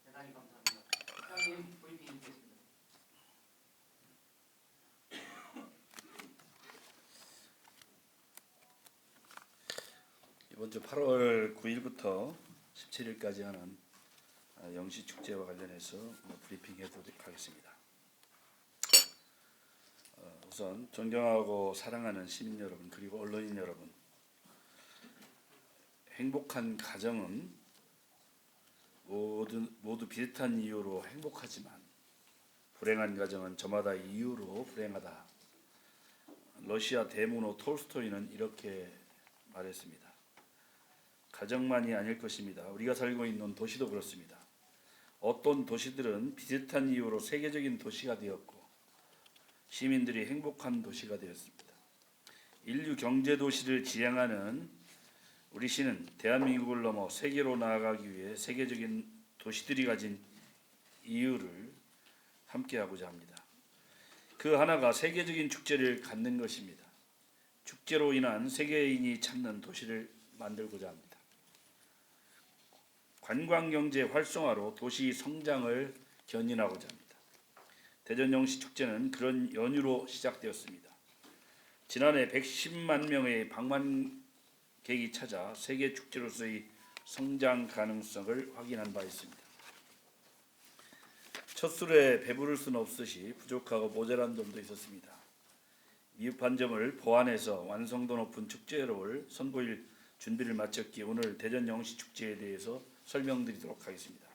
대단히 감사합니다. 시장님 브리핑 드리겠습니다. 이번 주 8월 9일부터 17일까지 하는 영시축제와 관련해서 브리핑해 드리도록 하겠습니다. 우선 존경하고 사랑하는 시민 여러분 그리고 언론인 여러분, 행복한 가정은 모두 비슷한 이유로 행복하지만 불행한 가정은 저마다 이유로 불행하다. 러시아 대문호 톨스토이는 이렇게 말했습니다. 가정만이 아닐 것입니다. 우리가 살고 있는 도시도 그렇습니다. 어떤 도시들은 비슷한 이유로 세계적인 도시가 되었고 시민들이 행복한 도시가 되었습니다. 인류 경제 도시를 지향하는 우리 시는 대한민국을 넘어 세계로 나아가기 위해 세계적인 도시들이 가진 이유를 함께하고자 합니다. 그 하나가 세계적인 축제를 갖는 것입니다. 축제로 인한 세계인이 찾는 도시를 만들고자 합니다. 관광경제 활성화로 도시 성장을 견인하고자 합니다. 대전영시축제는 그런 연유로 시작되었습니다. 지난해 110만 명의 방문객이 찾아 세계축제로서의 성장 가능성을 확인한 바 있습니다. 첫 술에 배부를 수는 없으시 부족하고 모자란 점도 있었습니다. 미흡한 점을 보완해서 완성도 높은 축제를 선보일 준비를 마쳤기에 오늘 대전영시축제에 대해서 설명드리도록 하겠습니다.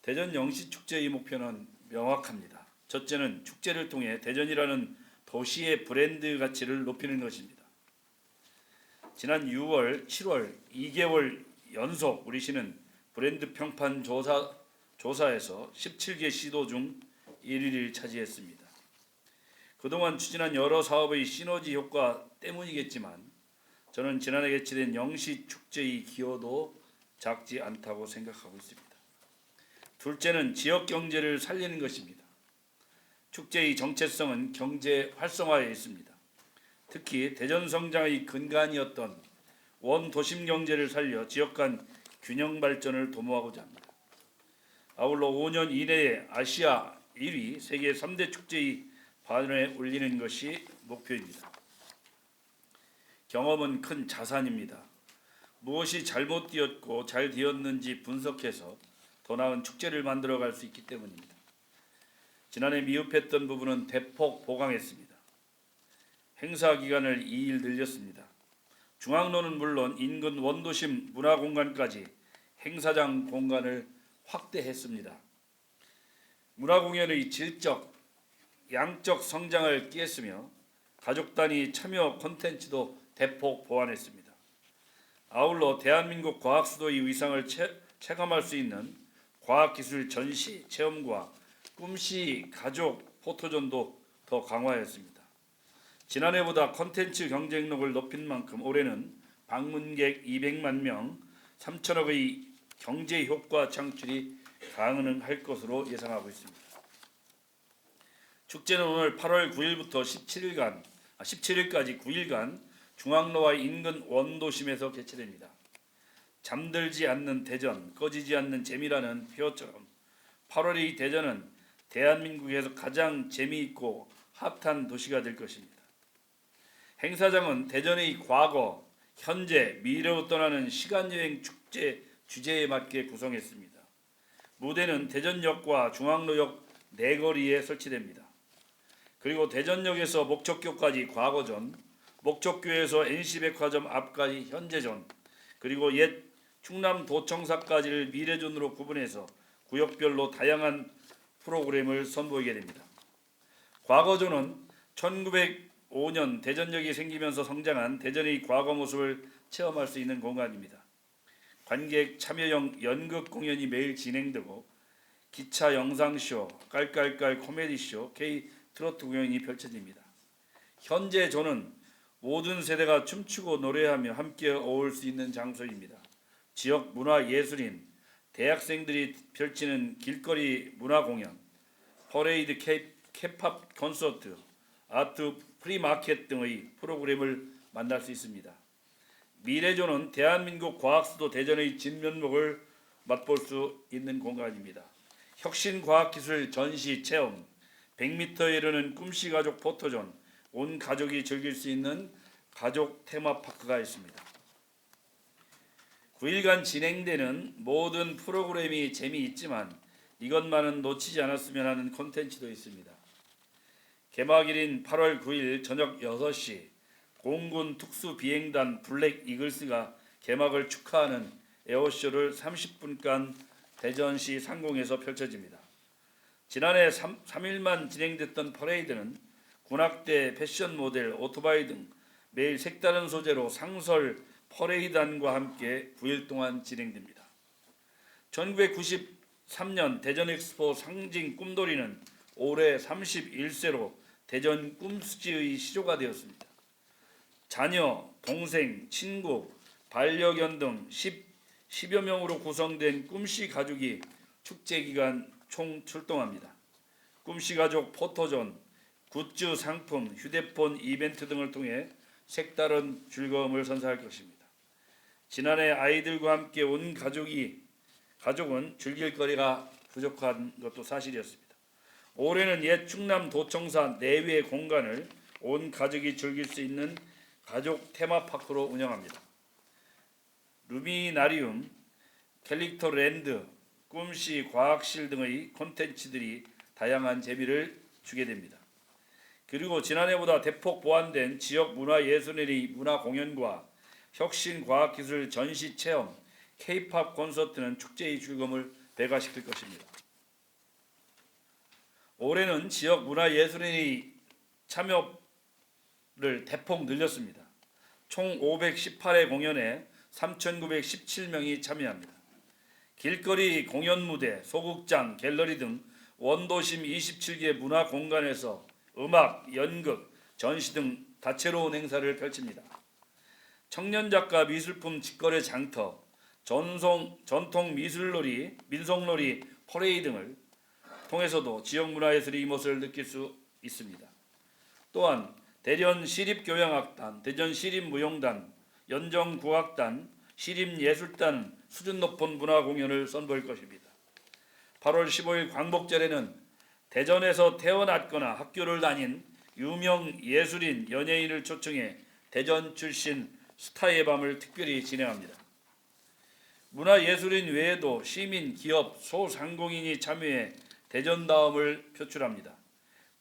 대전영시축제의 목표는 명확합니다. 첫째는 축제를 통해 대전이라는 도시의 브랜드 가치를 높이는 것입니다. 지난 6월, 7월 2개월 연속 우리 시는 브랜드 평판 조사에서 17개 시도 중 1위를 차지했습니다. 그동안 추진한 여러 사업의 시너지 효과 때문이겠지만 저는 지난해 개최된 영시축제의 기여도 작지 않다고 생각하고 있습니다. 둘째는 지역 경제를 살리는 것입니다. 축제의 정체성은 경제 활성화에 있습니다. 특히 대전 성장의 근간이었던 원도심 경제를 살려 지역 간 균형 발전을 도모하고자 합니다. 아울러 5년 이내에 아시아 1위, 세계 3대 축제의 반열에 올리는 것이 목표입니다. 경험은 큰 자산입니다. 무엇이 잘못되었고 잘 되었는지 분석해서 더 나은 축제를 만들어갈 수 있기 때문입니다. 지난해 미흡했던 부분은 대폭 보강했습니다. 행사 기간을 2일 늘렸습니다. 중앙로는 물론 인근 원도심 문화공간까지 행사장 공간을 확대했습니다. 문화공연의 질적, 양적 성장을 꾀했으며 가족 단위 참여 콘텐츠도 대폭 보완했습니다. 아울러 대한민국 과학수도의 위상을 체감할 수 있는 과학기술 전시, 체험과 꿈시 가족 포토존도 더 강화했습니다. 지난해보다 콘텐츠 경쟁력을 높인 만큼 올해는 방문객 200만 명, 3천억의 경제 효과 창출이 가능할 것으로 예상하고 있습니다. 축제는 오늘 8월 9일부터 17일까지 9일간 중앙로와 인근 원도심에서 개최됩니다. 잠들지 않는 대전, 꺼지지 않는 재미라는 표어처럼 8월의 대전은 대한민국에서 가장 재미있고 핫한 도시가 될 것입니다. 행사장은 대전의 과거, 현재, 미래로 떠나는 시간여행 축제 주제에 맞게 구성했습니다. 무대는 대전역과 중앙로역 내거리에 설치됩니다. 그리고 대전역에서 목적교까지 과거전, 목적교에서 NC백화점 앞까지 현재전, 그리고 옛 충남도청사까지를 미래전으로 구분해서 구역별로 다양한 프로그램을 선보이게 됩니다. 과거전은 1905년 대전역이 생기면서 성장한 대전의 과거 모습을 체험할 수 있는 공간입니다. 관객 참여형 연극 공연이 매일 진행되고 기차 영상쇼, 깔깔깔 코미디쇼, K 트로트 공연이 펼쳐집니다. 현재전은 모든 세대가 춤추고 노래하며 함께 어울 수 있는 장소입니다. 지역 문화예술인, 대학생들이 펼치는 길거리 문화공연, 퍼레이드, 케팝 콘서트, 아트 프리마켓 등의 프로그램을 만날 수 있습니다. 미래조는 대한민국 과학수도 대전의 진면목을 맛볼 수 있는 공간입니다. 혁신과학기술 전시 체험, 100m에 이르는 꿈씨가족 포토존, 온 가족이 즐길 수 있는 가족 테마파크가 있습니다. 9일간 진행되는 모든 프로그램이 재미있지만 이것만은 놓치지 않았으면 하는 콘텐츠도 있습니다. 개막일인 8월 9일 저녁 6시 공군 특수비행단 블랙 이글스가 개막을 축하하는 에어쇼를 30분간 대전시 상공에서 펼쳐집니다. 지난해 3일만 진행됐던 퍼레이드는 군악대, 패션 모델, 오토바이 등 매일 색다른 소재로 상설 퍼레이드단과 함께 9일 동안 진행됩니다. 1993년 대전 엑스포 상징 꿈돌이는 올해 31세로 대전 꿈수지의 시조가 되었습니다. 자녀, 동생, 친구, 반려견 등 10여 명으로 구성된 꿈씨 가족이 축제 기간 총 출동합니다. 꿈씨 가족 포토존, 굿즈 상품, 휴대폰 이벤트 등을 통해 색다른 즐거움을 선사할 것입니다. 지난해 아이들과 함께 온 가족은 즐길 거리가 부족한 것도 사실이었습니다. 올해는 옛 충남 도청사 내외 공간을 온 가족이 즐길 수 있는 가족 테마파크로 운영합니다. 루미나리움, 캘릭터 랜드, 꿈씨 과학실 등의 콘텐츠들이 다양한 재미를 주게 됩니다. 그리고 지난해보다 대폭 보완된 지역 문화예술인의 문화공연과 혁신과학기술 전시체험, K-팝 콘서트는 축제의 즐거움을 배가시킬 것입니다. 올해는 지역 문화예술인의 참여를 대폭 늘렸습니다. 총 518회 공연에 3,917명이 참여합니다. 길거리 공연무대, 소극장, 갤러리 등 원도심 27개 문화공간에서 음악, 연극, 전시 등 다채로운 행사를 펼칩니다. 청년작가 미술품 직거래 장터, 전통 미술놀이, 민속놀이, 퍼레이드 등을 통해서도 지역문화예술의 이모습을 느낄 수 있습니다. 또한 대전 시립교향악단, 대전 시립무용단, 연정국악단, 시립예술단 수준 높은 문화공연을 선보일 것입니다. 8월 15일 광복절에는 대전에서 태어났거나 학교를 다닌 유명 예술인, 연예인을 초청해 대전 출신 스타의 밤을 특별히 진행합니다. 문화예술인 외에도 시민, 기업, 소상공인이 참여해 대전다움을 표출합니다.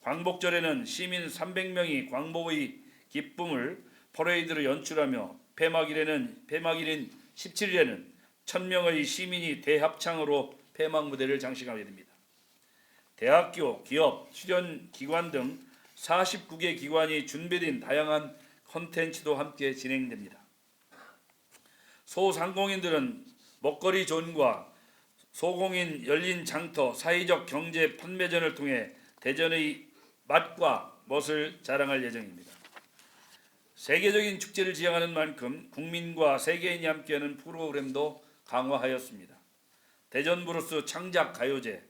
광복절에는 시민 300명이 광복의 기쁨을 퍼레이드로 연출하며 폐막일인 17일에는 1000명의 시민이 대합창으로 폐막 무대를 장식하게 됩니다. 대학교, 기업, 수련기관 등 49개 기관이 준비된 다양한 콘텐츠도 함께 진행됩니다. 소상공인들은 먹거리 존과 소공인 열린 장터, 사회적 경제 판매전을 통해 대전의 맛과 멋을 자랑할 예정입니다. 세계적인 축제를 지향하는 만큼 국민과 세계인이 함께하는 프로그램도 강화하였습니다. 대전 브루스 창작 가요제,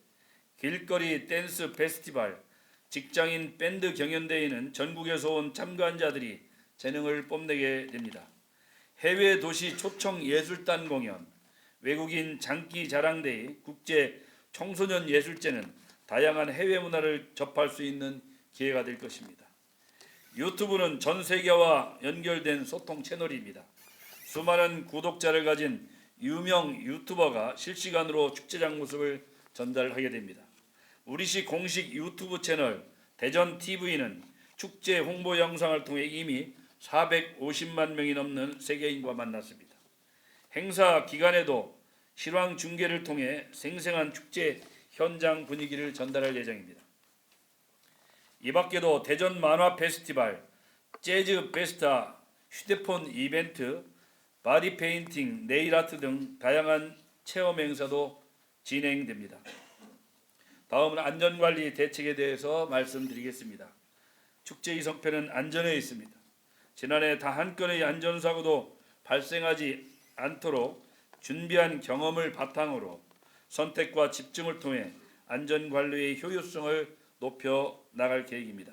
길거리 댄스 페스티벌, 직장인 밴드 경연대회는 전국에서 온 참가자들이 재능을 뽐내게 됩니다. 해외 도시 초청 예술단 공연, 외국인 장기 자랑대회, 국제 청소년 예술제는 다양한 해외 문화를 접할 수 있는 기회가 될 것입니다. 유튜브는 전 세계와 연결된 소통 채널입니다. 수많은 구독자를 가진 유명 유튜버가 실시간으로 축제장 모습을 전달하게 됩니다. 우리시 공식 유튜브 채널 대전TV는 축제 홍보 영상을 통해 이미 450만 명이 넘는 세계인과 만났습니다. 행사 기간에도 실황 중계를 통해 생생한 축제 현장 분위기를 전달할 예정입니다. 이 밖에도 대전 만화 페스티벌, 재즈 페스타, 휴대폰 이벤트, 바디 페인팅, 네일 아트 등 다양한 체험 행사도 진행됩니다. 다음은 안전관리 대책에 대해서 말씀드리겠습니다. 축제의 성패는 안전에 있습니다. 지난해 단 한 건의 안전사고도 발생하지 않도록 준비한 경험을 바탕으로 선택과 집중을 통해 안전관리의 효율성을 높여 나갈 계획입니다.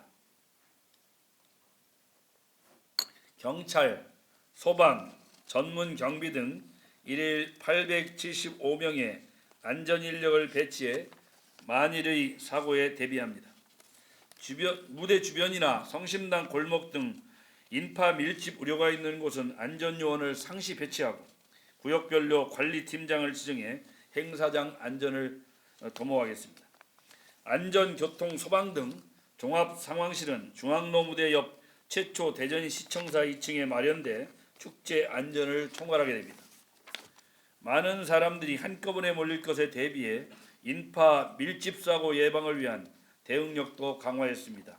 경찰, 소방, 전문 경비 등 일일 875명의 안전 인력을 배치해 만일의 사고에 대비합니다. 무대 주변이나 성심당 골목 등 인파 밀집 우려가 있는 곳은 안전요원을 상시 배치하고 구역별로 관리팀장을 지정해 행사장 안전을 도모하겠습니다. 안전교통 소방 등 종합상황실은 중앙로 무대 옆 최초 대전시청사 2층에 마련돼 축제 안전을 총괄하게 됩니다. 많은 사람들이 한꺼번에 몰릴 것에 대비해 인파 밀집 사고 예방을 위한 대응력도 강화했습니다.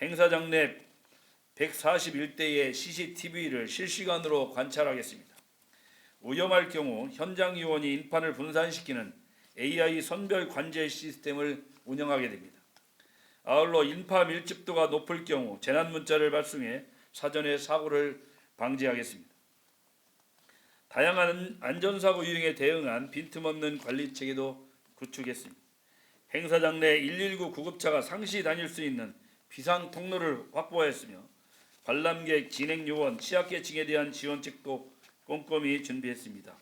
행사장 내 141대의 CCTV를 실시간으로 관찰하겠습니다. 위험할 경우 현장 요원이 인파를 분산시키는 AI 선별 관제 시스템을 운영하게 됩니다. 아울러 인파 밀집도가 높을 경우 재난 문자를 발송해 사전에 사고를 방지하겠습니다. 다양한 안전사고 유형에 대응한 빈틈없는 관리 체계도 구축했습니다. 행사장 내 119 구급차가 상시 다닐 수 있는 비상 통로를 확보하였으며 관람객, 진행 요원, 취약계층에 대한 지원책도 꼼꼼히 준비했습니다.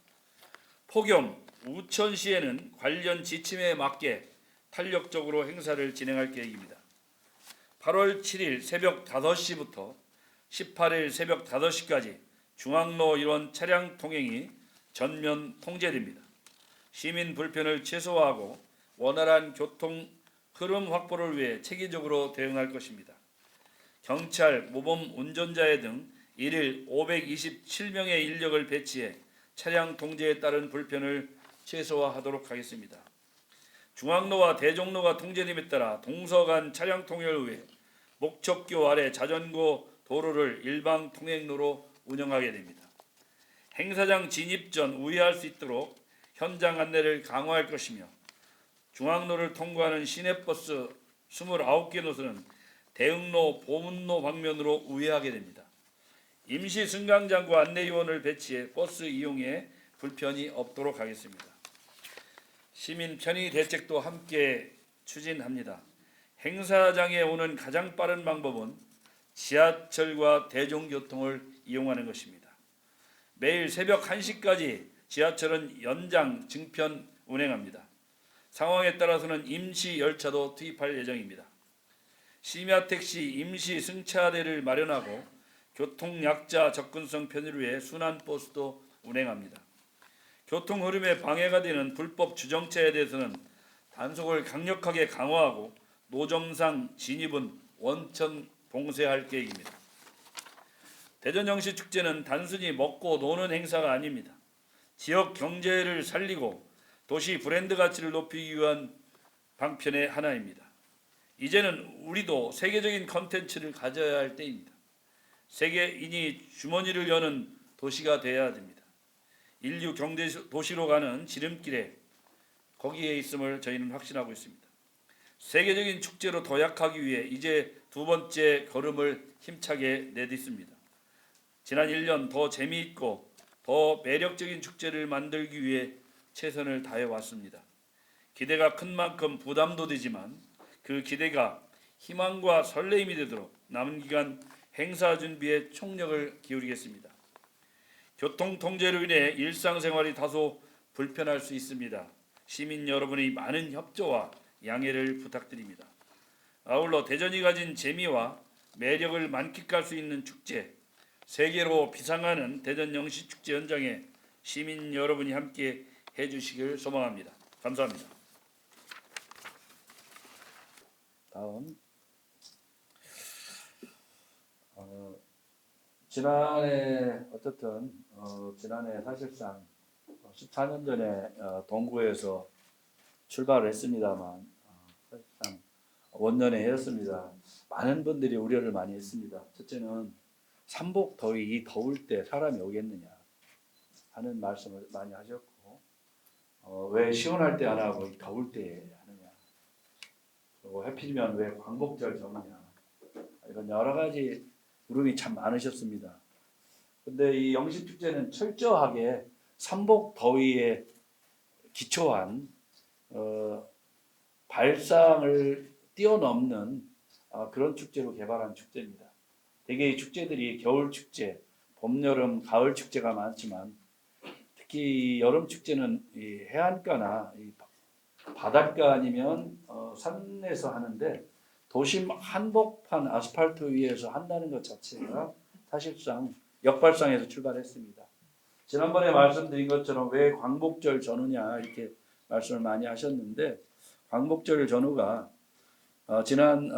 폭염, 우천시에는 관련 지침에 맞게 탄력적으로 행사를 진행할 계획입니다. 8월 7일 새벽 5시부터 18일 새벽 5시까지 중앙로 일원 차량 통행이 전면 통제됩니다. 시민 불편을 최소화하고 원활한 교통 흐름 확보를 위해 체계적으로 대응할 것입니다. 경찰, 모범 운전자회 등 일일 527명의 인력을 배치해 차량 통제에 따른 불편을 최소화하도록 하겠습니다. 중앙로와 대종로가 통제됨에 따라 동서 간 차량 통행을 위해 목척교 아래 자전거 도로를 일방 통행로로 운영하게 됩니다. 행사장 진입 전 우회할 수 있도록 현장 안내를 강화할 것이며 중앙로를 통과하는 시내버스 29개 노선은 대흥로, 보문로 방면으로 우회하게 됩니다. 임시 승강장과 안내요원을 배치해 버스 이용에 불편이 없도록 하겠습니다. 시민 편의 대책도 함께 추진합니다. 행사장에 오는 가장 빠른 방법은 지하철과 대중교통을 이용하는 것입니다. 매일 새벽 1시까지 지하철은 연장 증편 운행합니다. 상황에 따라서는 임시 열차도 투입할 예정입니다. 심야택시 임시 승차대를 마련하고 교통약자 접근성 편의를 위해 순환버스도 운행합니다. 교통 흐름에 방해가 되는 불법 주정차에 대해서는 단속을 강력하게 강화하고 노점상 진입은 원천 봉쇄할 계획입니다. 대전영시축제는 단순히 먹고 노는 행사가 아닙니다. 지역 경제를 살리고 도시 브랜드 가치를 높이기 위한 방편의 하나입니다. 이제는 우리도 세계적인 컨텐츠를 가져야 할 때입니다. 세계인이 주머니를 여는 도시가 되어야 됩니다. 인류 경제 도시로 가는 지름길에 거기에 있음을 저희는 확신하고 있습니다. 세계적인 축제로 도약하기 위해 이제 두 번째 걸음을 힘차게 내딛습니다. 지난 1년 더 재미있고 더 매력적인 축제를 만들기 위해 최선을 다해왔습니다. 기대가 큰 만큼 부담도 되지만 그 기대가 희망과 설레임이 되도록 남은 기간 행사 준비에 총력을 기울이겠습니다. 교통 통제로 인해 일상생활이 다소 불편할 수 있습니다. 시민 여러분의 많은 협조와 양해를 부탁드립니다. 아울러 대전이 가진 재미와 매력을 만끽할 수 있는 축제, 세계로 비상하는 대전영시축제 현장에 시민 여러분이 함께 해주시길 소망합니다. 감사합니다. 다음 지난해 사실상 14년 전에 동구에서 출발을 했습니다만 사실상 원년에 했습니다. 많은 분들이 우려를 많이 했습니다. 첫째는 삼복 더위, 이 더울 때 사람이 오겠느냐 하는 말씀을 많이 하셨고 왜 시원할 때 안 하고 더울 때 하느냐, 그리고 하필이면 왜 광복절 정하냐, 이런 여러 가지 물음이 참 많으셨습니다. 근데 이 영시축제는 철저하게 삼복 더위에 기초한 발상을 뛰어넘는 그런 축제로 개발한 축제입니다. 대개 축제들이 겨울 축제, 봄, 여름, 가을 축제가 많지만 특히 여름 축제는 이 해안가나 이 바닷가 아니면 산에서 하는데 도심 한복판 아스팔트 위에서 한다는 것 자체가 사실상 역발상에서 출발했습니다. 지난번에 말씀드린 것처럼 왜 광복절 전후냐 이렇게 말씀을 많이 하셨는데 광복절 전후가 지난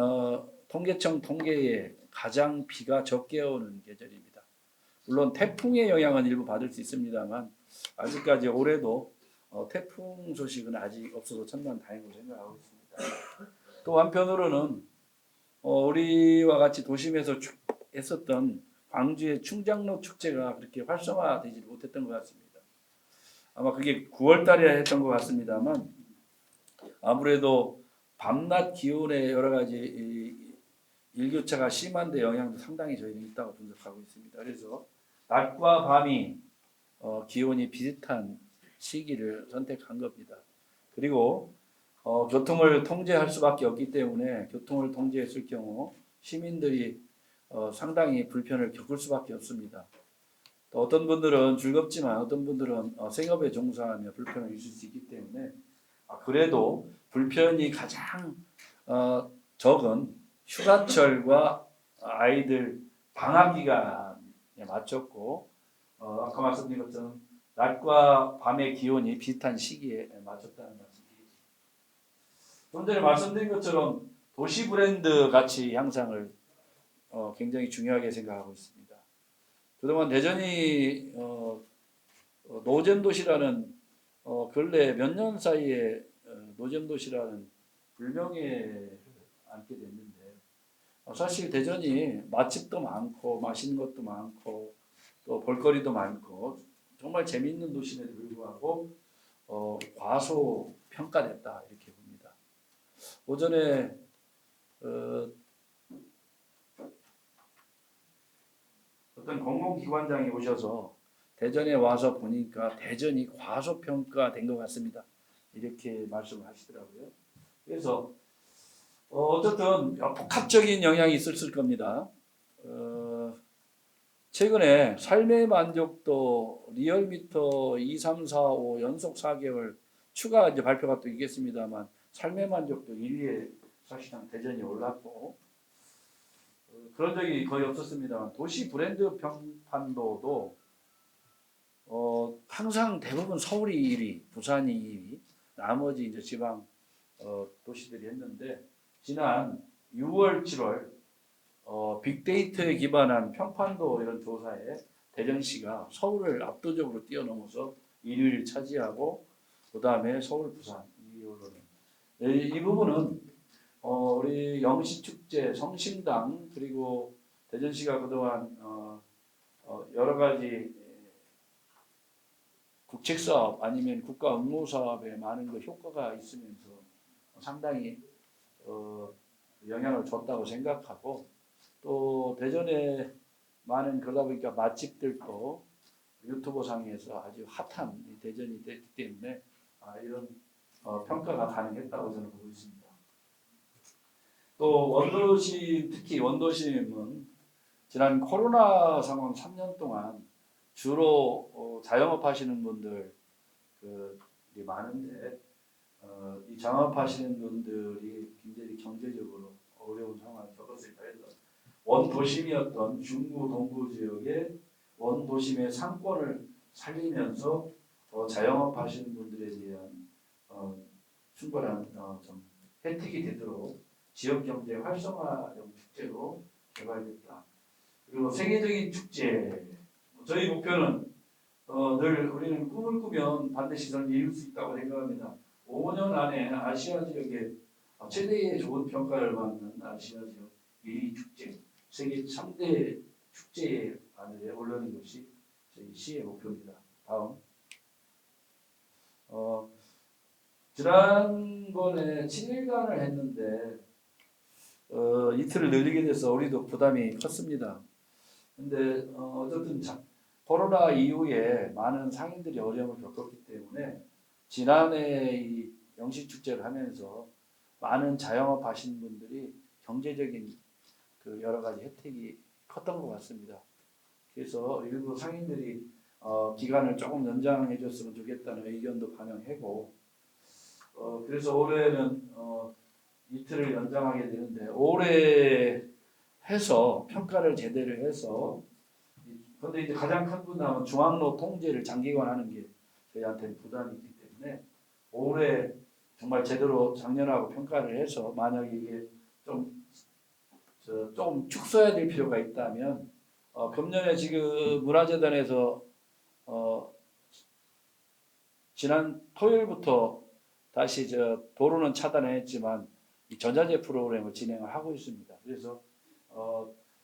통계청 통계에 가장 비가 적게 오는 계절입니다. 물론 태풍의 영향은 일부 받을 수 있습니다만 아직까지 올해도 태풍 소식은 아직 없어서 천만다행으로 생각하고 있습니다. 또 한편으로는 우리와 같이 도심에서 했었던 광주의 충장로 축제가 그렇게 활성화되지 못했던 것 같습니다. 아마 그게 9월 달에 했던 것 같습니다만 아무래도 밤낮 기온의 여러 가지 일교차가 심한 데 영향도 상당히 저희는 있다고 분석하고 있습니다. 그래서 낮과 밤이 기온이 비슷한 시기를 선택한 겁니다. 그리고 교통을 통제할 수밖에 없기 때문에 교통을 통제했을 경우 시민들이 상당히 불편을 겪을 수밖에 없습니다. 또 어떤 분들은 즐겁지만 어떤 분들은 생업에 종사하며 불편을 있을 수 있기 때문에 그래도 불편이 가장 적은 휴가철과 아이들 방학 기간에 맞췄고 아까 말씀드린 것처럼 낮과 밤의 기온이 비슷한 시기에 맞췄다는 말씀드리겠습니다. 좀 전에 말씀드린 것처럼 도시 브랜드 가치 향상을 굉장히 중요하게 생각하고 있습니다. 그동안 대전이 노잼 도시라는 근래 몇 년 사이에 노잼 도시라는 불명예를 안게 됐는데 사실 대전이 맛집도 많고 맛있는 것도 많고 또 볼거리도 많고 정말 재미있는 도시임에도 불구하고 과소 평가됐다 이렇게 봅니다. 오전에 어떤 공공기관장이 오셔서 대전에 와서 보니까 대전이 과소평가된 것 같습니다. 이렇게 말씀을 하시더라고요. 그래서 어쨌든 복합적인 영향이 있었을 겁니다. 최근에 삶의 만족도 리얼미터 2, 3, 4, 5 연속 4개월 추가 이제 발표가 또 있겠습니다만 삶의 만족도 1위에 사실상 대전이 올랐고 그런 적이 거의 없었습니다만 도시 브랜드 평판도도 항상 대부분 서울이 1위, 부산이 2위, 나머지 이제 지방 도시들이 했는데 지난 6월, 7월 빅데이터에 기반한 평판도 이런 조사에 대전시가 서울을 압도적으로 뛰어넘어서 1위를 차지하고 그 다음에 서울, 부산 2위로는 이 부분은 우리 영시축제, 성심당 그리고 대전시가 그동안 여러 가지 국책사업 아니면 국가 업무사업에 많은 그 효과가 있으면서 상당히 영향을 줬다고 생각하고 또 대전에 많은 그러다 보니까 맛집들도 유튜브 상에서 아주 핫한 대전이 됐기 때문에 이런 평가가 가능했다고 저는 보고 있습니다. 또 원도심 특히 원도심은 지난 코로나 상황 3년 동안 주로 자영업 하시는 분들이 많은데 이 자영업하시는 분들이 굉장히 경제적으로 어려운 상황을 겪었습니다. 그래서 원도심이었던 중구 동구 지역의 원도심의 상권을 살리면서 자영업하시는 분들에 대한 충분한 좀 혜택이 되도록 지역 경제 활성화형 축제로 개발됐다. 그리고 세계적인 축제. 저희 목표는 늘 우리는 꿈을 꾸면 반드시 그걸 이룰 수 있다고 생각합니다. 5년 안에 아시아 지역에 최대의 좋은 평가를 받는 아시아 지역 1위 축제, 세계 3대 축제 안에 올라는 것이 저희 시의 목표입니다. 다음. 지난번에 7일간을 했는데 이틀을 늘리게 돼서 우리도 부담이 컸습니다. 근데 어쨌든 코로나 이후에 많은 상인들이 어려움을 겪었기 때문에 지난해 이 영시축제를 하면서 많은 자영업 하시는 분들이 경제적인 그 여러 가지 혜택이 컸던 것 같습니다. 그래서 일부 상인들이 기간을 조금 연장해 줬으면 좋겠다는 의견도 반영하고 그래서 올해는 이틀을 연장하게 되는데 올해 해서 평가를 제대로 해서 그런데 이제 가장 큰 부담은 중앙로 통제를 장기간 하는 게 저희한테는 부담이기 때문에 올해 정말 제대로 작년하고 평가를 해서 만약에 이게 조금 축소해야 될 필요가 있다면 금년에 지금 문화재단에서 지난 토요일부터 다시 도로는 차단했지만 이 전자재 프로그램을 진행을 하고 있습니다. 그래서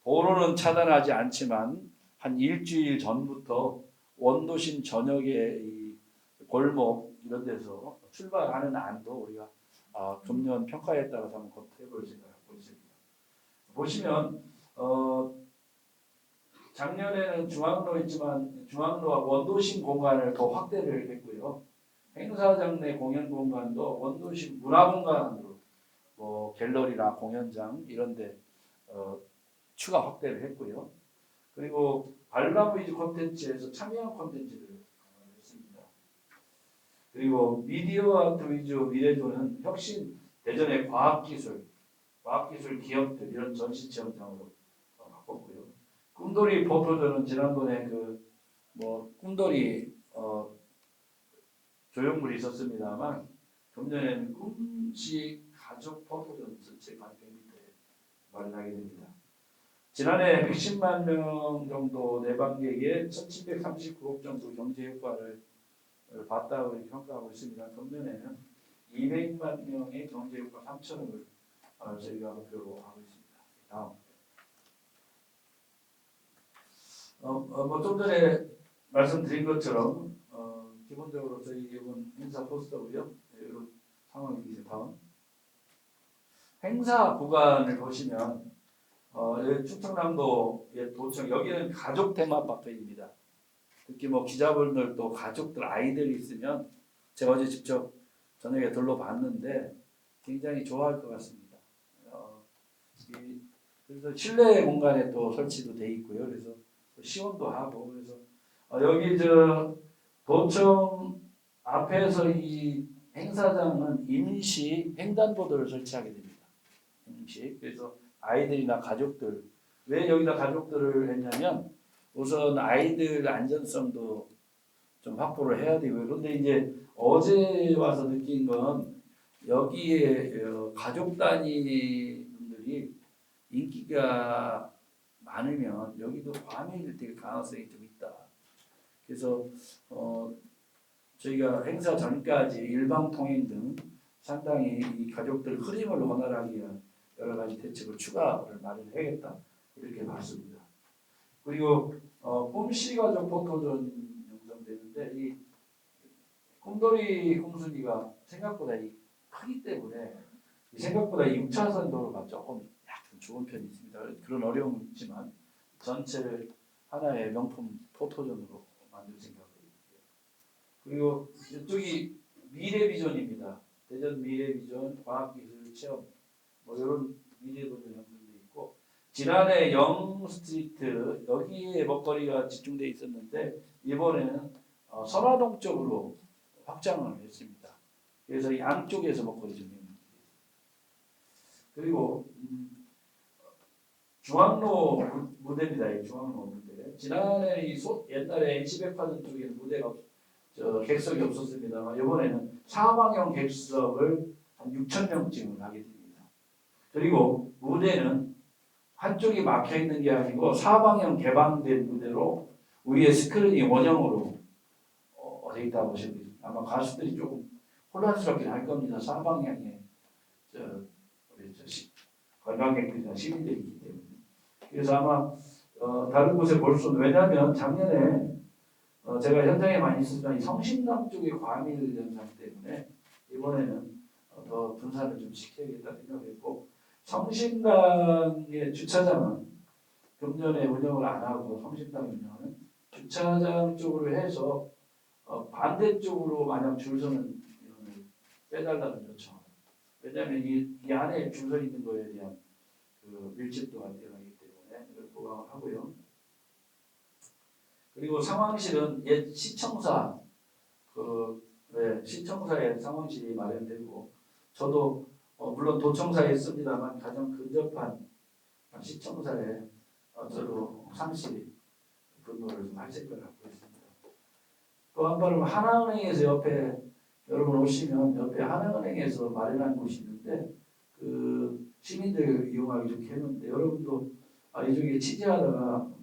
도로는 차단하지 않지만 한 일주일 전부터 원도심 전역의 이 골목 이런 데서 출발하는 안도 우리가 금년 평가에 따라서 한번 검토해볼 생각하고 있습니다. 보시면 작년에는 중앙로 있지만 중앙로와 원도심 공간을 더 확대를 했고요. 행사장 내 공연 공간도 원도심 문화 공간으로 갤러리나 공연장 이런데 추가 확대를 했고요. 그리고 관람 위주 콘텐츠에서 참여형 콘텐츠를 했습니다. 그리고 미디어 아트 위주 미래도는 혁신 대전의 과학기술 기업들 이런 전시 체험장으로 바꿨고요. 꿈돌이 포토존은 지난번에 꿈돌이 조형물이 있었습니다만 금년에는 꿈씨 가족 포토존 전체 800m에 마련하게 됩니다. 지난해 110만 명 정도 내방객의 1,739억 정도 경제 효과를 봤다고 평가하고 있습니다. 금년에는 200만 명의 경제 효과 3천억을 저희가 목표로 하고 있습니다. 다음. 좀 전에 말씀드린 것처럼 기본적으로 저희 이번 행사 포스터고요. 이런 상황입니다. 다음. 행사 구간을 보시면 충청남도의 도청 여기는 가족 테마파크입니다. 특히 기자분들도 가족들 아이들이 있으면 제가 어제 직접 저녁에 둘러봤는데 굉장히 좋아할 것 같습니다. 그래서 실내 공간에 또 설치도 돼 있고요. 그래서 시원도 하고 그래서 여기 도청 앞에서 이 행사장은 임시 횡단보도를 설치하게 됩니다. 임시. 그래서 아이들이나 가족들 왜 여기다 가족들을 했냐면 우선 아이들 안전성도 좀 확보를 해야 되고요. 그런데 이제 어제 와서 느낀 건 여기에 가족 단위 분들이 인기가 많으면 여기도 과밀될 가능성이 좀 있다. 그래서 저희가 행사 전까지 일방 통행 등 상당히 이 가족들 흐림을 원활하게 위한 여러 가지 대책을 추가를 마련해야겠다 이렇게 봤습니다. 그리고 꿈씨 가족 포토존 형성되는데 이 꿈돌이 홍순이가 생각보다 크기 때문에 생각보다 6차선 도로가 조금 약간 좋은 편이 있습니다. 그런 어려움은 있지만 전체를 하나의 명품 포토존으로 만들 생각입니다. 그리고 이쪽이 미래비전입니다. 대전 미래비전 과학기술 체험 이런 미래도전 형성돼 있고 지난해 영스트리트 여기에 먹거리가 집중돼 있었는데 이번에는 선화동 쪽으로 확장을 했습니다. 그래서 양쪽에서 먹거리 좀 그리고 중앙로 무대입니다. 중앙로 무대. 지난해 옛날에 NC백화점 쪽에는 무대가 객석이 없었습니다만 이번에는 사방형 객석을 한 6천 명쯤을 하게 됩니다. 그리고 무대는 한쪽이 막혀 있는 게 아니고 사방형 개방된 무대로 위에 스크린이 원형으로 되어 있다고 보시면 됩니다. 아마 가수들이 조금 혼란스럽긴 할 겁니다. 사방향에 관광객들이나 시민들이 있기 때문에. 그래서 아마 다른 곳에 볼 수는 왜냐하면 작년에 제가 현장에 많이 있었지만 이 성심당 쪽의 과밀 현상 때문에 이번에는 더 분산을 좀 시켜야겠다 생각했고 성심당의 주차장은 금년에 운영을 안 하고 성심당 운영은 주차장 쪽으로 해서 반대쪽으로 만약 줄 서는 빼달라는 요청. 왜냐하면 이 안에 줄 서 있는 거에 대한 밀집도가 뛰어나기 때문에 이걸 보강을 하고 그리고 상황실은 옛 시청사 시청사에 상황실이 마련되고 저도 물론 도청사에 있습니다만 가장 근접한 시청사에 저도 상시 근무를 좀 할 생각을 갖고 있습니다. 또 한 번은 하나은행에서 옆에 여러분 오시면 옆에 하나은행에서 마련한 곳이 있는데 그 시민들 이용하기 좋게 했는데 여러분도 이쪽에 취재하다가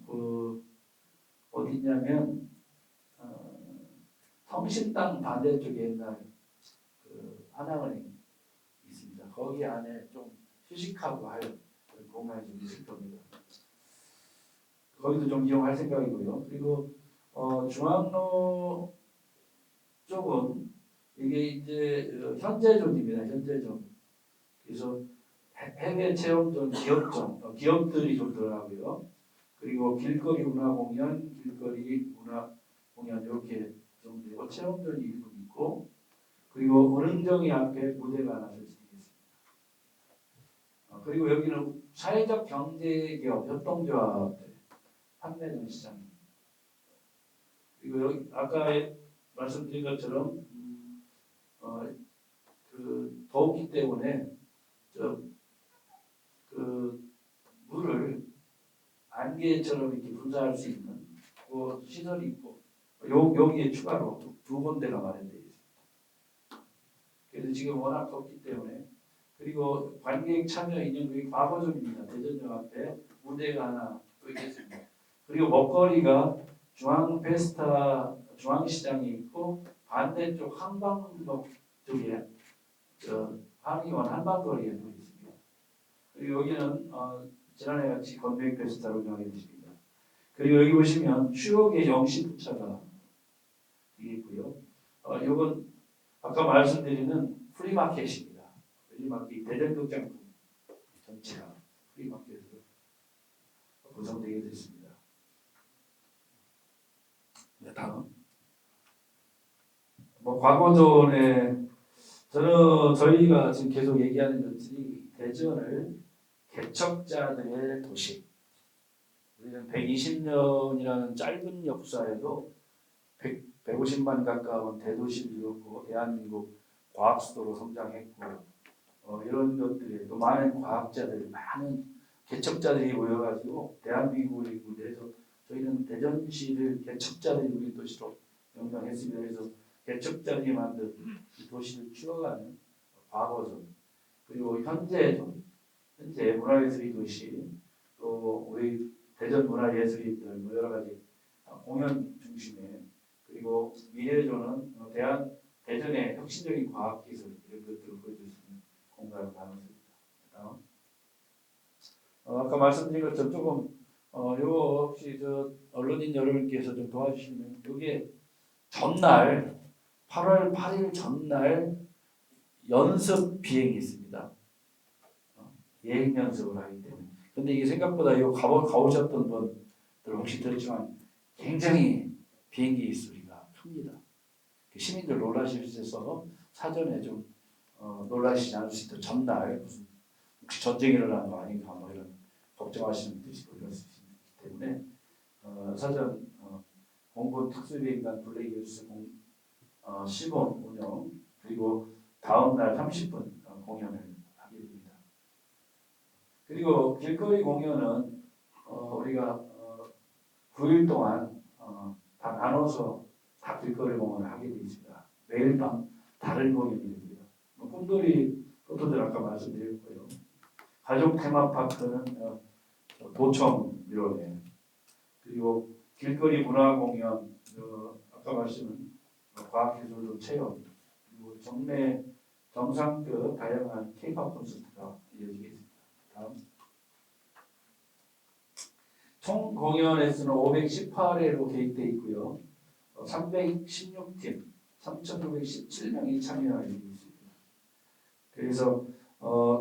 어디 있냐면 성심당 반대쪽에 옛날 그 하나은행 있습니다. 거기 안에 좀 휴식하고 할 공간이 좀 있을 겁니다. 거기도 좀 이용할 생각이고요. 그리고 중앙로 쪽은 이게 이제 현재존입니다. 현재존. 그래서 해외 체험존, 기업존, 기업들이 좀 들어가고요. 그리고 길거리 문화 공연, 길거리 문화 공연 이렇게 좀 되고 체험존이 일부 있고 그리고 은흥정이 앞에 무대가 하나 설치되겠습니다. 그리고 여기는 사회적 경제기업 협동조합 판매점 시장입니다. 그리고 여기 아까 말씀드린 것처럼 그 더웠기 때문에 그 물을 안개처럼 이렇게 분사할 수 있는 그 시설이 있고 여기에 추가로 두 군데가 마련되어 있습니다. 그래서 지금 워낙 덥기 때문에 그리고 관객 참여 인형극이 과거점입니다. 대전역 앞에 무대가 하나 또 있겠습니다. 그리고 먹거리가 중앙페스타 중앙시장이 있고 반대쪽 한방역 쪽에 한의원 한방거리에 또 있습니다. 그리고 여기는 지난해 같이 건백 페스타를 운영해 주십니다. 그리고 여기 보시면 추억의 영시부차가 있고요. 이건 아까 말씀드리는 프리마켓입니다. 프리마켓 대전극장 전체가 프리마켓으로 구성되게 됐습니다. 네, 다음. 과거존에 저희가 지금 계속 얘기하는 것들이 대전을 개척자들의 도시. 우리는 120년이라는 짧은 역사에도 150만 가까운 대도시를 이뤘고 대한민국 과학 수도로 성장했고 이런 것들이 또 많은 과학자들, 많은 개척자들이 모여가지고 대한민국을 이루면서 저희는 대전시를 개척자들이 우리 도시로 명명했습니다. 그래서 개척자들이 만든 이 도시를 추억하는 과거존 그리고 현재존, 현재 문화예술의 도시 또 우리 대전 문화예술인들 뭐 여러 가지 공연 중심에 그리고 미래존은 대전의 혁신적인 과학기술 이런 것들을 보여줄 수 있는 공간을 나눴습니다. 아까 말씀드린 것처럼 조금 요거 혹시 언론인 여러분께서 좀 도와주시면 이게 전날 8월 8일 전날 연습 비행이 있습니다. 예행 연습을 하기 때문에. 근데 이게 생각보다 이거 가보셨던 분들 혹시 들었지만 굉장히 비행기 소리가 큽니다. 시민들 놀라실 수 있어서 사전에 좀 놀라시지 않을 수 있도록 전날 무슨 혹시 전쟁이 일어나는 거 아닌가 뭐 이런 걱정하시는 분들이 있고 이럴 수 있기 때문에 사전 공군 특수비행단 블랙힐스 시범 운영 그리고 다음 날 30분 공연을 하게 됩니다. 그리고 길거리 공연은 우리가 9일 동안 다 나눠서 다 길거리 공연을 하게 되어 있습니다. 매일 밤 다른 공연이 됩니다. 꿈돌이 포토들 아까 말씀드렸고요. 가족 테마파크는 도청 1월에 그리고 길거리 문화 공연 아까 말씀은 과학기술도 체험 그리고 정상급 다양한 K-팝 콘서트가 이어지겠습니다. 다음. 총 공연 횟수는 518회로 계획되어 있고요. 316팀, 3,617명이 참여하게 되어 있습니다. 그래서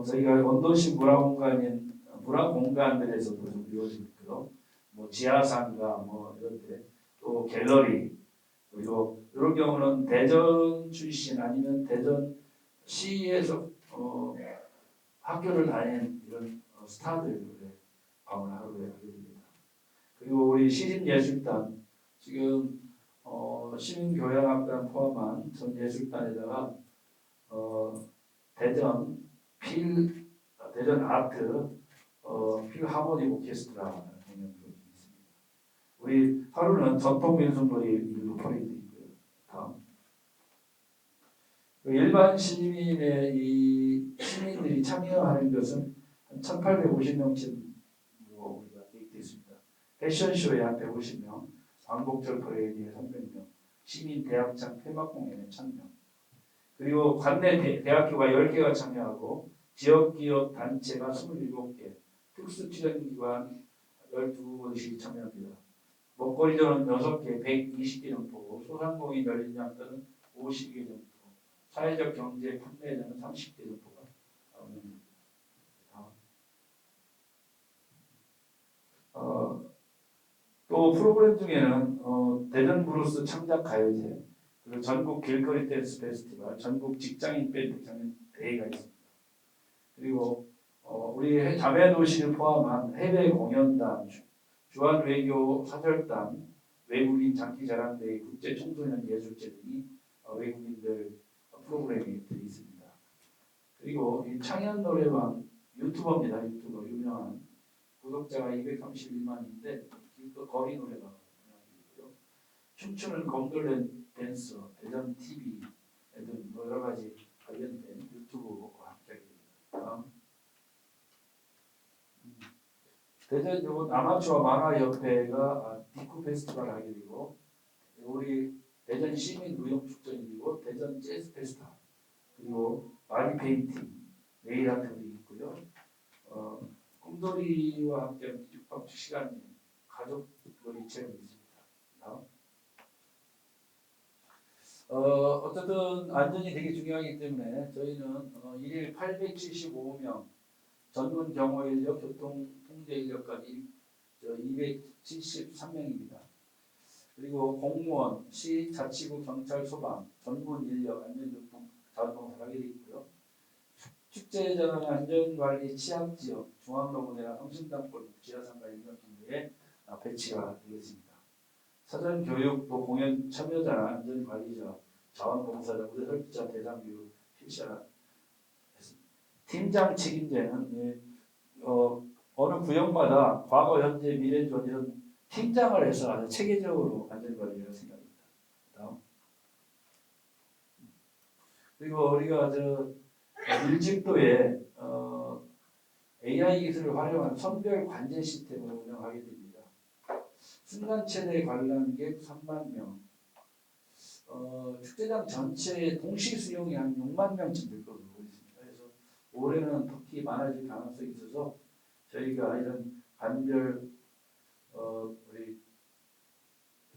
저희가 원도시 문화공간들에서도 좀 이루어지고요. 뭐 지하상가 뭐 이런데 또 갤러리 그리고 이런 경우는 대전 출신 아니면 대전시에서 학교를 다닌 이런 스타들의 방문을 하루에 하게 됩니다. 그리고 우리 시립예술단 지금 시민교향악단 포함한 전 예술단에다가 대전 대전 아트 필하모닉 오케스트라 공연도 있습니다. 우리 하루는 전통 민속놀이 일부 퍼레이드 있고요. 다음 일반 시민의 이 시민들이 참여하는 것은 한 1,850명쯤 우리가 계획되어 있습니다. 패션쇼에 한 150명, 광복절 퍼레이드에 300명, 시민 대합창 폐막 공연에 1,000명, 그리고 관내 대학교가 10개가 참여하고 지역기업 단체가 27개, 특수출연기관 12곳이 참여합니다. 먹거리점은 6개, 120개 점포, 소상공인 열린장터는 50개 점포, 사회적 경제 판매자는 30개 점포가 운영됩니다. 또 프로그램 중에는 대전 브루스 창작 가요제, 그리고 전국 길거리 댄스 페스티벌, 전국 직장인 밴드 경연 대회가 있습니다. 그리고 우리 자매 도시를 포함한 해외 공연단, 주한 외교 사절단, 외국인 장기 자랑대회, 국제 청소년 예술제 등이 외국인들 프로그램이 들어 있습니다. 그리고 이 창현 노래방 유튜버입니다. 유튜버 유명한 구독자가 231만인데 거리 노래방 있고요. 춤추는 검돌렌 댄서, 대전 TV 등 여러 가지 관련된 유튜브와 함께 됩니다. 대전 요번 아마추어 만화협회가 디쿠 페스티벌을 하게 되고, 우리 대전 시민 무용축전이고 대전 재즈 페스타, 그리고 마리 페인팅, 네일 아트도 있고요. 꿈돌이와 함께 6박 7시간 가족놀이 체험이 있습니다. 다음. 어쨌든 안전이 되게 중요하기 때문에 저희는 일일 875명, 전문 경호 인력, 교통 통제 인력까지 273명입니다. 그리고 공무원, 시, 자치구, 경찰, 소방, 전문 인력, 안전교통, 자원봉사를 하게 되어 있고요. 축제전 안전관리 취약지역, 중앙로무대나 성심당골, 지하상가 인력팀 등에 배치가 되겠습니다. 사전 교육, 또 공연 참여자나 안전관리자, 자원봉사자, 무대 설치자 대상 교육 실시하라 했습니다. 팀장 책임제는 어느 구역마다 과거, 현재, 미래, 전 이런 팀장을 해서 아주 체계적으로 안전관리를 생각합니다. 다음. 그리고 우리가 밀집도에 AI 기술을 활용한 선별 관제 시스템을 운영하게 됩니다. 순간 최대 관람객 3만 명, 축제장 전체의 동시 수용이 한 6만 명쯤 될 것으로 보입니다. 그래서 올해는 특히 많아질 가능성이 있어서 저희가 이런 관별 우리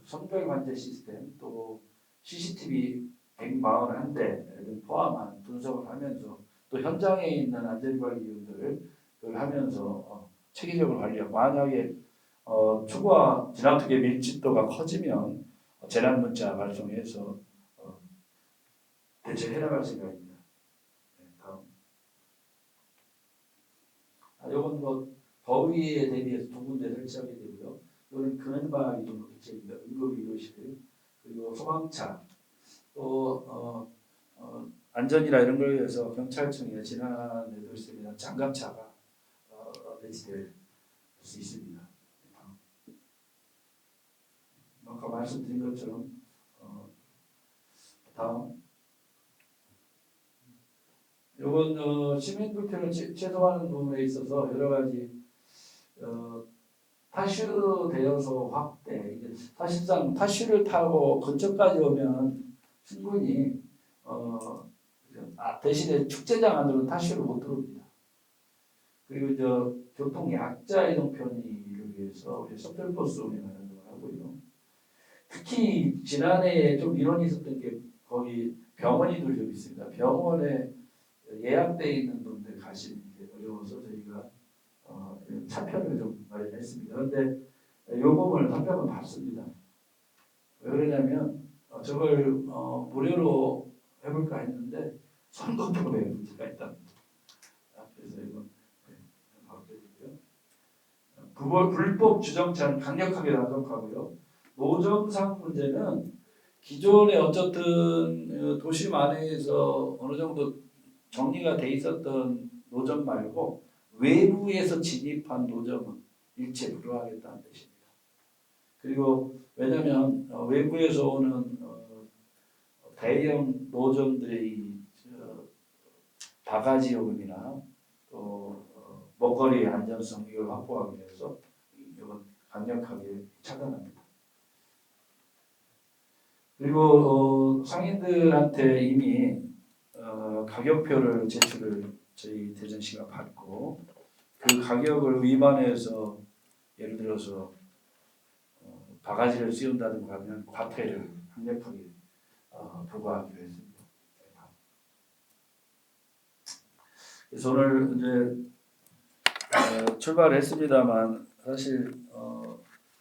선별 관제 시스템, 또 CCTV 141대 포함한 분석을 하면서 또 현장에 있는 안전관리위원들을 하면서 체계적으로 관리하고, 만약에 추가 진압특의 밀집도가 커지면 재난 문자 발송해서 대처해 나갈 생각입니다. 네, 다음. 이건 더위에 대비해서 두 군데 설치하게 되고요. 이거는 근방이 좀 설치입니다. 응급의료실, 그리고 소방차, 또 안전이나 이런 걸 위해서 경찰청에 지난해도 있습니다. 장갑차가 배치될 수 있습니다. 아까 말씀드린 것처럼 다음. 이건 시민 불편을 최소화하는 부분에 있어서 여러 가지 타슈되어서 확대. 사실상 타슈를 타고 근처까지 오면 충분히 대신에 축제장 안으로 타슈를 못 들어옵니다. 그리고 교통 약자 이동 편의를 위해서 우리 셔틀버스 운행하는 걸 하고요. 특히 지난해에 좀 민원이 있었던 게 거기 병원이도 좀 있습니다. 병원에 예약돼 있는 분들 가시는 게 어려워서 저희가 차편을 좀 마련했습니다. 그런데 요금을 한 명은 받습니다. 왜 그러냐면 저걸 무료로 해볼까 했는데 선거법에 문제가 있답니다. 그래서 이건 바꿔드리고요. 불법 주정차는 강력하게 단속하고요. 노점상 문제는 기존에 어쨌든 도심 안에서 어느 정도 정리가 돼 있었던 노점 말고 외부에서 진입한 노점은 일체 불허하겠다는 뜻입니다. 그리고 왜냐하면 외부에서 오는 대형 노점들의 바가지 요금이나 또 먹거리 안전성 이걸 확보하기 위해서 이건 강력하게 차단합니다. 그리고 상인들한테 이미 가격표를 제출을 저희 대전시가 받고 그 가격을 위반해서 예를 들어서 바가지를 씌운다든가 하면 과태료를 강력하게 부과하기로 했습니다. 그래서 오늘 이제 출발했습니다만 사실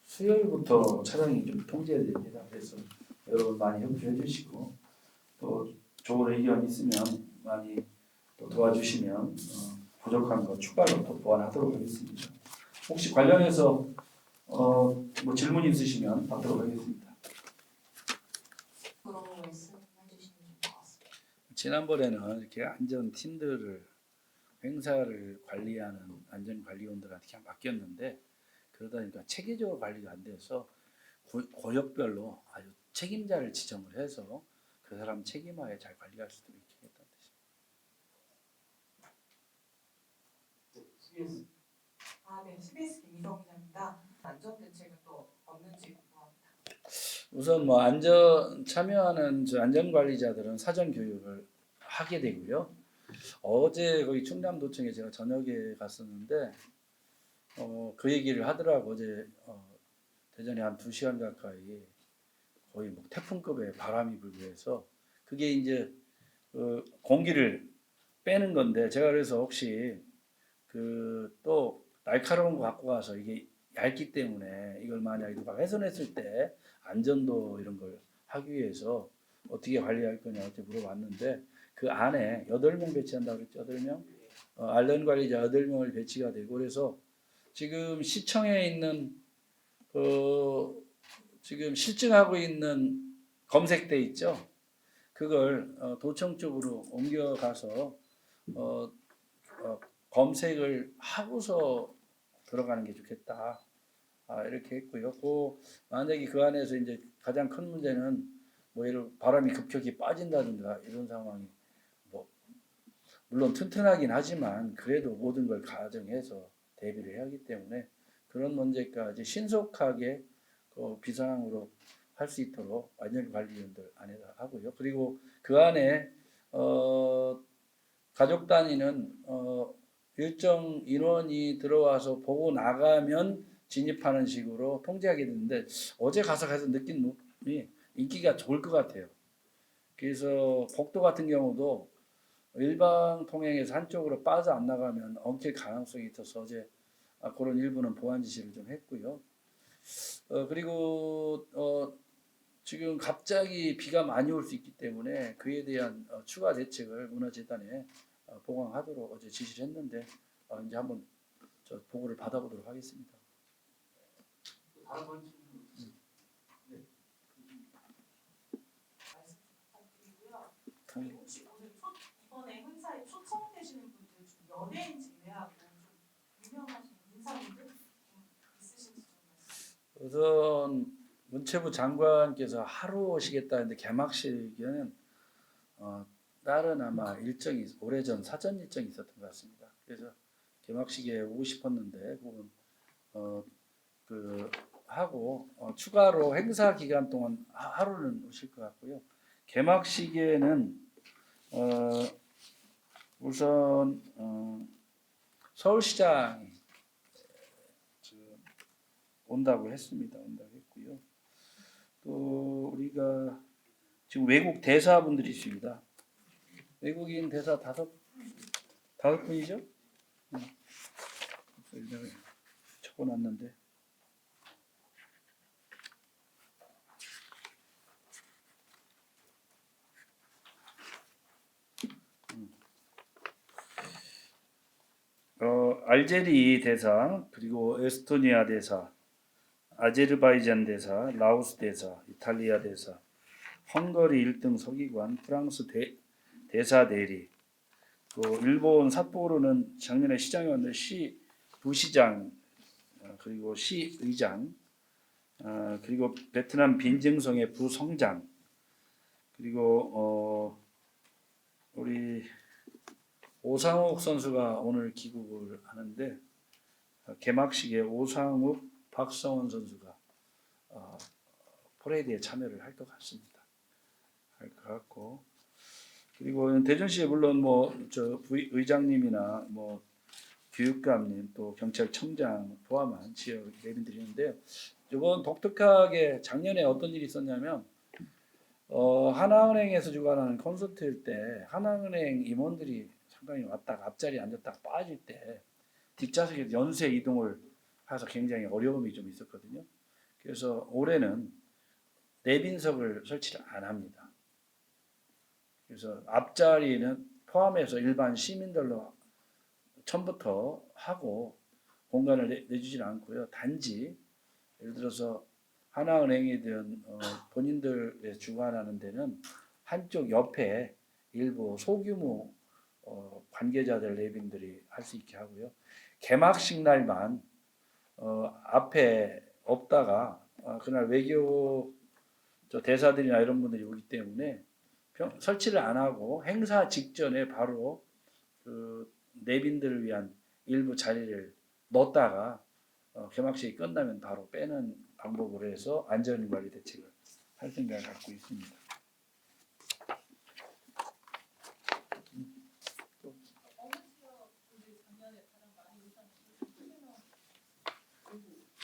수요일부터 차량이 좀 통제됩니다. 그래서 여러분 많이 협조해 주시고 또 좋은 의견 있으면 많이 또 도와주시면 부족한 거 추가로 또 보완하도록 하겠습니다. 혹시 관련해서 뭐 질문 있으시면 받도록 하겠습니다. 지난번에는 이렇게 안전 팀들을 행사를 관리하는 안전관리원들한테 그냥 맡겼는데 그러다 보니까 체계적으로 관리가 안 돼서 고역별로 아주 책임자를 지정을 해서 그 사람 책임하에 잘 관리할 수 있도록 하겠다는 뜻입니다. 네, CBS 김희성 기자입니다. 안전 대책은 또 없는지 궁금합니다. 우선 뭐 참여하는 안전 관리자들은 사전 교육을 하게 되고요. 어제 거기 충남도청에 제가 저녁에 갔었는데 그 얘기를 하더라고. 어제 대전에 한 2시간 가까이 거의 뭐 태풍급의 바람이 불고 해서 그게 이제 공기를 빼는 건데 제가 그래서 혹시 또 날카로운 거 갖고 가서 이게 얇기 때문에 이걸 만약에 누가 훼손했을 때 안전도 이런 걸 하기 위해서 어떻게 관리할 거냐 이렇게 물어봤는데 그 안에 8명 배치한다고 그랬죠. 8명? 안전 관리자 8명을 배치가 되고 그래서 지금 시청에 있는 지금 실증하고 있는 검색대 있죠. 그걸 도청 쪽으로 옮겨가서 검색을 하고서 들어가는 게 좋겠다. 이렇게 했고요. 만약에 그 안에서 이제 가장 큰 문제는 뭐 예를 바람이 급격히 빠진다든가 이런 상황이 뭐 물론 튼튼하긴 하지만 그래도 모든 걸 가정해서 대비를 해야 하기 때문에 그런 문제까지 신속하게 비상으로 할 수 있도록 안전관리위원들 안에다 하고요. 그리고 그 안에 가족 단위는 일정 인원이 들어와서 보고 나가면 진입하는 식으로 통제하게 됐는데 어제 가서 느낀 놈이 인기가 좋을 것 같아요. 그래서 복도 같은 경우도 일방 통행에서 한쪽으로 빠져 안 나가면 엉킬 가능성이 있어서 어제 그런 일부는 보완 지시를 좀 했고요. 그리고 지금 갑자기 비가 많이 올 수 있기 때문에 그에 대한 추가 대책을 문화재단에 보강하도록 어제 지시를 했는데 이제 한번 보고를 받아보도록 하겠습니다. 다른 건 질문 말씀 부탁드리고요. 그리고 혹시 오늘 이번에 행사에 초청되시는 분들 중 연예인 제외하고 좀 유명하신 인사분들 좀 있으신지 좀 말씀. 우선 문체부 장관께서 하루 오시겠다 했는데 개막식에는 다른 아마 일정이 오래전 사전 일정이 있었던 것 같습니다. 그래서 개막식에 오고 싶었는데 그건 하고 추가로 행사 기간 동안 하루는 오실 것 같고요. 개막식에는 우선 서울시장이 온다고 했습니다. 온다고 했고요. 또 우리가 지금 외국 대사분들이십니다. 외국인 대사 다섯 분이죠? 여기다가 적어놨는데 알제리 대사 그리고 에스토니아 대사 아제르바이잔 대사, 라오스 대사, 이탈리아 대사, 헝가리 1등 서기관, 프랑스 대사 대리, 또 일본 삿포로는 작년에 시장에 왔는데 시 부시장, 그리고 시의장, 그리고 베트남 빈증성의 부성장, 그리고 우리 오상욱 선수가 오늘 귀국을 하는데 개막식에 오상욱, 박성원 선수가 퍼레이드에 참여를 할 것 같습니다. 할 것 같고, 그리고 대전시에 물론 저 의장님이나 교육감님 또 경찰청장 포함한 지역 내빈들이 있는데, 이번 독특하게 작년에 어떤 일이 있었냐면 하나은행에서 주관하는 콘서트일 때 하나은행 임원들이 상당히 왔다가 앞자리에 앉았다가 빠질 때 뒷좌석에 연쇄 이동을 해서 굉장히 어려움이 좀 있었거든요. 그래서 올해는 내빈석을 설치를 안 합니다. 그래서 앞자리는 포함해서 일반 시민들로 처음부터 하고 공간을 내주질 않고요. 단지 예를 들어서 하나은행이든 본인들에 주관하는 데는 한쪽 옆에 일부 소규모 관계자들 내빈들이 할 수 있게 하고요. 개막식 날만 앞에 없다가 그날 외교 대사들이나 이런 분들이 오기 때문에 설치를 안 하고 행사 직전에 바로 그 내빈들을 위한 일부 자리를 넣었다가 개막식이 끝나면 바로 빼는 방법으로 해서 안전관리 대책을 할 생각을 갖고 있습니다.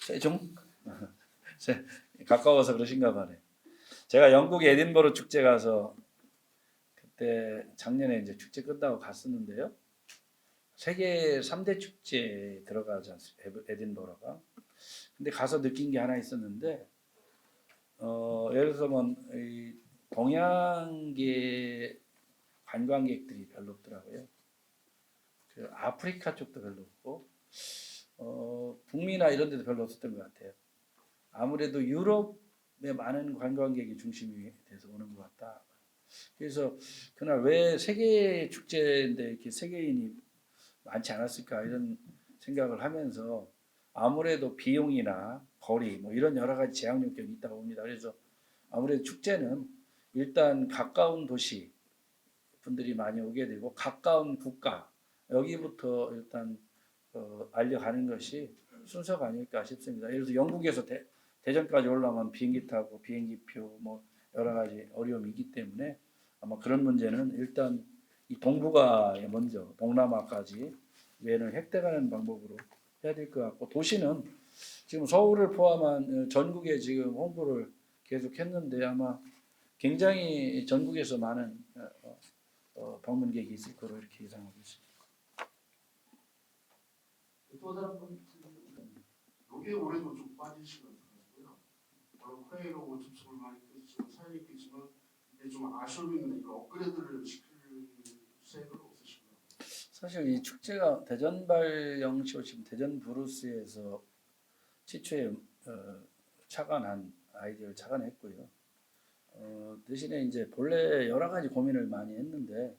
세종? 가까워서 그러신가 봐네. 제가 영국 에딘버러 축제 가서 그때 작년에 이제 축제 끝나고 갔었는데요. 세계 3대 축제에 들어가지 않습니까? 에딘버러가. 근데 가서 느낀 게 하나 있었는데 예를 들어서 이 동양계 관광객들이 별로 없더라고요. 그 아프리카 쪽도 별로 없고 북미나 이런 데도 별로 없었던 것 같아요. 아무래도 유럽에 많은 관광객이 중심이 돼서 오는 것 같다. 그래서 그날 왜 세계 축제인데 이렇게 세계인이 많지 않았을까 이런 생각을 하면서 아무래도 비용이나 거리 이런 여러 가지 제약 요건이 있다고 봅니다. 그래서 아무래도 축제는 일단 가까운 도시 분들이 많이 오게 되고 가까운 국가 여기부터 일단 알려가는 것이 순서가 아닐까 싶습니다. 예를 들어서 영국에서 대전까지 올라가면 비행기 타고 비행기표 여러 가지 어려움이 있기 때문에 아마 그런 문제는 일단 이 동북아에 먼저 동남아까지 외연을 획득하는 방법으로 해야 될 것 같고, 도시는 지금 서울을 포함한 전국에 지금 홍보를 계속했는데 아마 굉장히 전국에서 많은 방문객이 있을 거로 이렇게 예상하고 있습니다. 또 다른 분, 여기에 올해도 좀 빠지시는 것 같고요. 회의로 접촉을 많이 했지만 사연이 있겠지만 이게 좀 아쉬움이 있는데 이거 업그레이드를 시킬 생각은 없으신가요? 사실 이 축제가 대전발령시로 지금 대전 브루스에서 최초에 착안한 아이디어를 착안했고요. 대신에 이제 본래 여러 가지 고민을 많이 했는데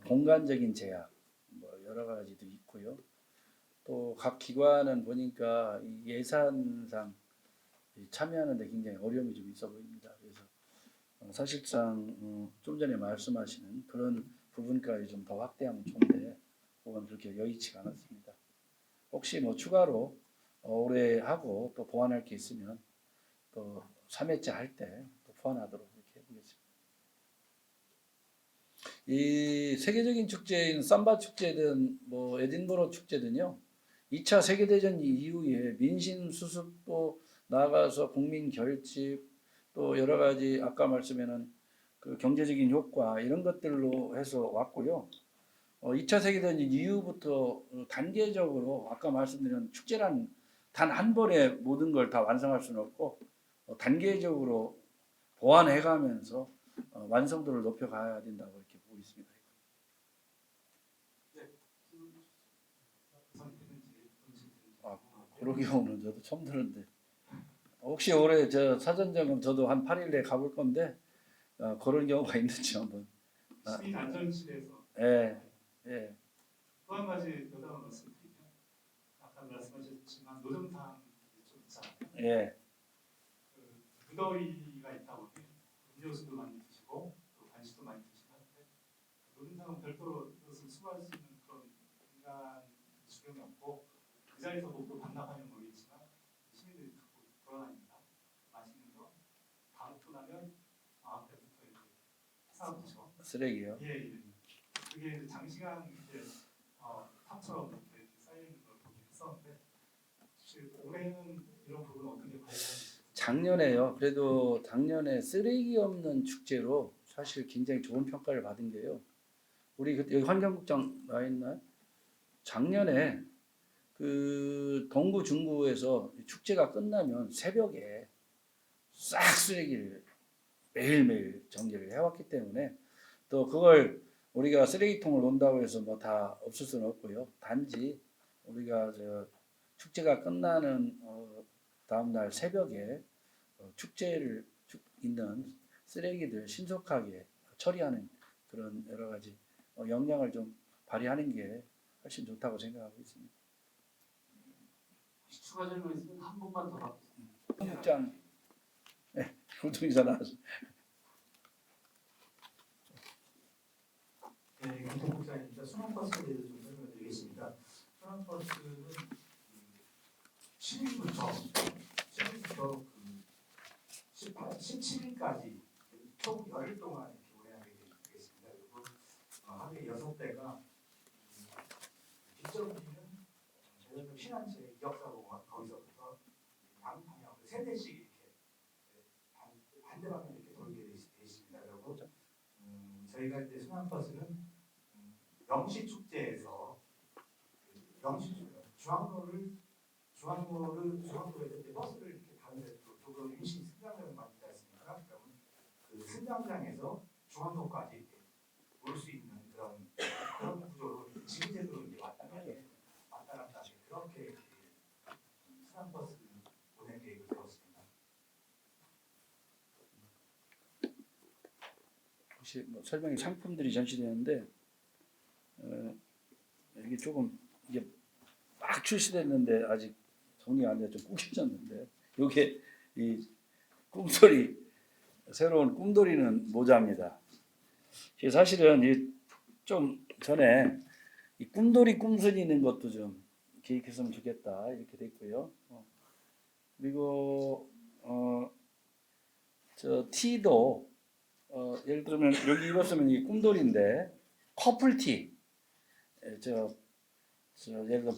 공간적인 제약 여러 가지도 있고요. 또 각 기관은 보니까 이 예산상 참여하는 데 굉장히 어려움이 좀 있어 보입니다. 그래서 사실상 좀 전에 말씀하시는 그런 부분까지 좀 더 확대하면 좋은데 그건 그렇게 여의치가 않았습니다. 혹시 추가로 올해 하고 또 보완할 게 있으면 또 3회째 할 때 또 보완하도록 이렇게 해보겠습니다. 이 세계적인 축제인 삼바 축제든 에딘버러 축제든요. 2차 세계대전 이후에 민심 수습도 나아가서 국민 결집 또 여러 가지 아까 말씀에는 그 경제적인 효과 이런 것들로 해서 왔고요. 2차 세계대전 이후부터 단계적으로 아까 말씀드린 축제란 단 한 번에 모든 걸 다 완성할 수는 없고 단계적으로 보완해가면서 완성도를 높여가야 된다고 이렇게 보고 있습니다. 그런 경우는 저도 처음 들었는데 혹시 올해 저 사전점검 저도 한 8일에 가볼 건데 그런 경우가 있는지 한번. 시민 안전실에서 예, 예, 또 한 가지 여담을 말씀드리면 아까 말씀하셨지만 노점상이 좀 있잖아요. 예. 그 무더위가 있다 보니 음료수도 많이 드시고 또 간식도 많이 드시는데 노점상은 별도로 그것을 수거할 수 있는 그런 인간 수령이 없고 그 자리에서 먹고 반납하면 모르겠지만 시민들이 갖고 돌아다닙니다. 맛있는 거 다 먹고 나면 앞에부터 이렇게 쌓아두죠. 쓰레기요. 예, 예. 그게 이제 장시간 이제 탑처럼 이렇게 쌓여 있는 걸 보긴 했었는데 혹시 올해는 이런 부분 어떻게 관리하는지. 작년에요. 그래도 작년에 쓰레기 없는 축제로 사실 굉장히 좋은 평가를 받은 게요. 우리 그때 여기 환경국장 나 있나요? 작년에 그 동구 중구에서 축제가 끝나면 새벽에 싹 쓰레기를 매일매일 정리를 해왔기 때문에 또 그걸 우리가 쓰레기통을 놓는다고 해서 뭐 다 없을 수는 없고요. 단지 우리가 저 축제가 끝나는 다음 날 새벽에 축제를 있는 쓰레기들 신속하게 처리하는 그런 여러 가지 역량을 좀 발휘하는 게 훨씬 좋다고 생각하고 있습니다. 추가 질문 있으면 한 번만 더 받겠습니다. 국장, 네, 교통이사 나와서. 네, 교통국장입니다. 순환버스에 대해서 좀 설명드리겠습니다. 순환버스는 7일부터 17일까지 총 열흘 동안 이렇게 운행하게 되겠습니다. 그리고 하루에 6대가 뒷정비는 대전역 신안시의 이역사고가 거기서부터 양방향으로 3대씩 이렇게 반대 방향 이렇게 돌게 돼 있습니다. 그리고 저희가 이제 순환버스는 영시 축제에서 중앙로에서 이제 버스를 이렇게 다른 데로 또 임시 승강장을 만들지 않습니까? 그러면 그 승강장에서 중앙로까지 올 수 있는 그런 구조로 지그재그로 이제 왔다 갔다 그렇게 순환버스 운행 계획을 세웠습니다. 혹시 뭐 설명이 상품들이 전시되는데 이게 조금 이게 막 출시됐는데 아직 정리가 안 돼 좀 구겨졌는데 이게 이 꿈돌이 새로운 꿈돌이는 모자입니다. 사실은 좀 전에 이 꿈돌이 꿈순이는 것도 좀 기획했으면 좋겠다 이렇게 됐고요. 그리고 저 티도 예를 들면 여기 입었으면 이 꿈돌이인데 커플티 예를 들어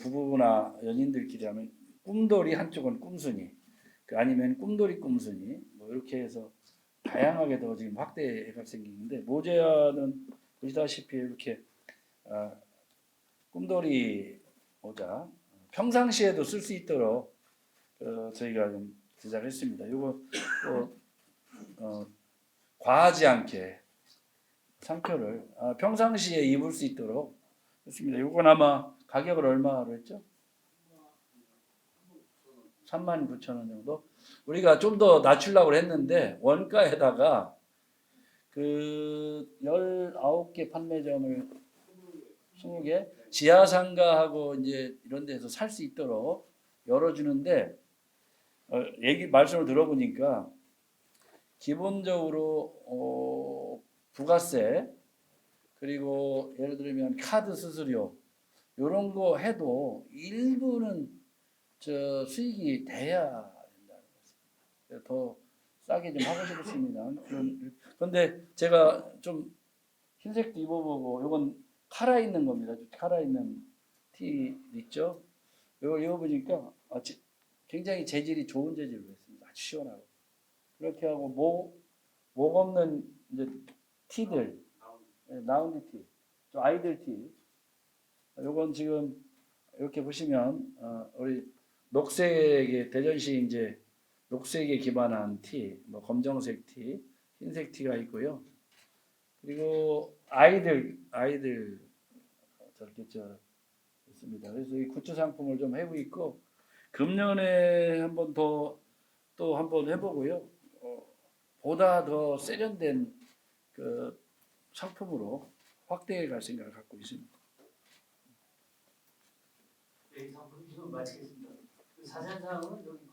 부부나 연인들끼리 하면 꿈돌이 한쪽은 꿈순이 아니면 꿈돌이 꿈순이 뭐 이렇게 해서 다양하게 더 지금 확대가 생기는데 모자는 보시다시피 이렇게 꿈돌이 모자 평상시에도 쓸 수 있도록 저희가 좀 제작했습니다. 이거 과하지 않게 상표를 평상시에 입을 수 있도록 했습니다. 이건 아마 가격을 얼마로 했죠? 39,000원 정도? 우리가 좀 더 낮추려고 했는데 원가에다가 그 19개 판매점을 20개 지하상가하고 이제 이런 데서 살 수 있도록 열어주는데 말씀을 들어보니까 기본적으로 부가세 그리고 예를 들면 카드 수수료 이런 거 해도 일부는 저 수익이 돼야 된다는 것입니다. 더 싸게 좀 하고 싶습니다. 그런데 제가 좀 흰색도 입어보고 이건 카라 있는 겁니다. 카라 있는 티 있죠? 이걸 입어보니까 굉장히 재질이 좋은 재질로 했습니다. 아주 시원하고 그렇게 하고 목 없는 이제 티들 라운드 티, 좀 아이들 티. 요건 지금 이렇게 보시면 우리 녹색의 대전시 이제 녹색에 기반한 티, 뭐 검정색 티, 흰색 티가 있고요. 그리고 아이들 저렇게 있습니다. 그래서 이 굿즈 상품을 좀 하고 있고 금년에 한번 더 또 한번 해보고요. 보다 더 세련된 그 상품으로 확대해 갈 생각을 갖고 있습니다. 네, 이상 브리핑을 마치겠습니다. 그 자세한 사항은 여기